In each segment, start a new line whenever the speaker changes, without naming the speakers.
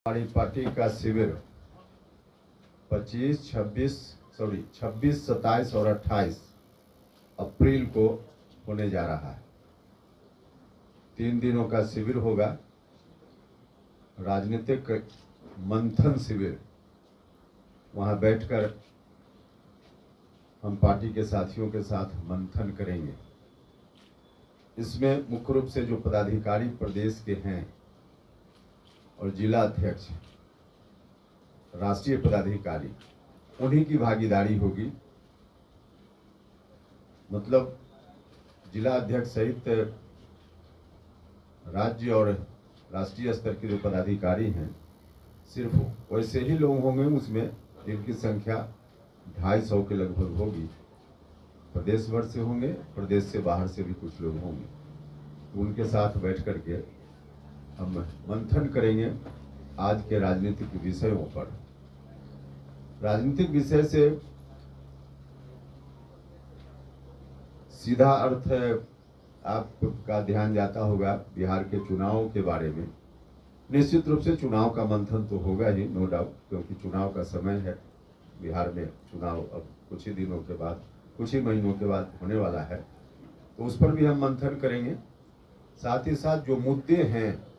हमारी पार्टी का शिविर 26, 27 और 28 अप्रैल को होने जा रहा है। 3 दिनों का शिविर होगा, राजनीतिक मंथन शिविर। वहां बैठकर हम पार्टी के साथियों के साथ मंथन करेंगे। इसमें मुख्य रूप से जो पदाधिकारी प्रदेश के हैं और जिला अध्यक्ष, राष्ट्रीय पदाधिकारी, उन्हीं की भागीदारी होगी। मतलब जिला अध्यक्ष सहित राज्य और राष्ट्रीय स्तर के जो पदाधिकारी हैं, सिर्फ वैसे ही लोग होंगे उसमें जिनकी संख्या 250 के लगभग होगी। प्रदेश भर से होंगे, प्रदेश से बाहर से भी कुछ लोग होंगे। उनके साथ बैठ करके हम मंथन करेंगे आज के राजनीतिक विषयों पर। राजनीतिक विषय से सीधा अर्थ है, आपका ध्यान जाता होगा बिहार के चुनाव के बारे में। निश्चित रूप से चुनाव का मंथन तो होगा ही, नो डाउट, क्योंकि चुनाव का समय है। बिहार में चुनाव अब कुछ ही दिनों के बाद, कुछ ही महीनों के बाद होने वाला है, तो उस पर भी हम मंथन करेंगे। साथ ही साथ जो मुद्दे हैं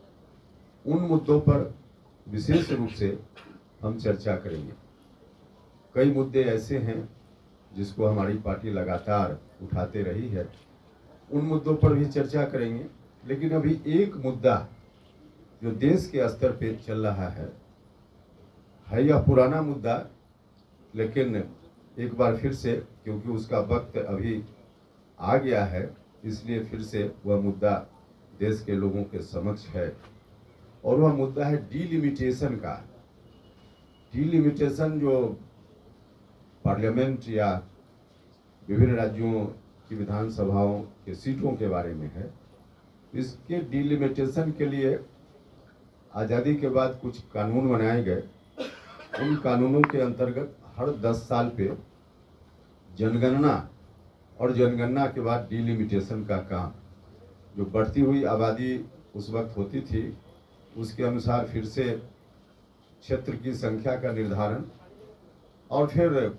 उन मुद्दों पर विशेष रूप से हम चर्चा करेंगे। कई मुद्दे ऐसे हैं जिसको हमारी पार्टी लगातार उठाते रही है, उन मुद्दों पर भी चर्चा करेंगे। लेकिन अभी एक मुद्दा जो देश के स्तर पे चल रहा है यह पुराना मुद्दा, लेकिन एक बार फिर से, क्योंकि उसका वक्त अभी आ गया है, इसलिए फिर से वह मुद्दा देश के लोगों के समक्ष है। और वह मुद्दा है डिलिमिटेशन का। डिलिमिटेशन जो पार्लियामेंट या विभिन्न राज्यों की विधानसभाओं के सीटों के बारे में है। इसके डिलिमिटेशन के लिए आज़ादी के बाद कुछ कानून बनाए गए। उन कानूनों के अंतर्गत हर 10 साल पे जनगणना, और जनगणना के बाद डिलिमिटेशन का काम, जो बढ़ती हुई आबादी उस वक्त होती थी उसके अनुसार फिर से क्षेत्र की संख्या का निर्धारण, और फिर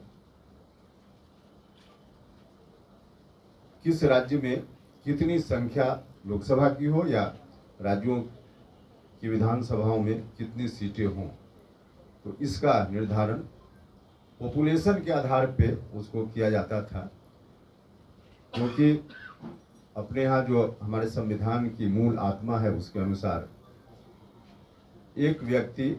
किस राज्य में कितनी संख्या लोकसभा की हो या राज्यों की विधानसभाओं में कितनी सीटें हों, तो इसका निर्धारण पॉपुलेशन के आधार पे उसको किया जाता था। क्योंकि अपने यहाँ जो हमारे संविधान की मूल आत्मा है उसके अनुसार एक व्यक्ति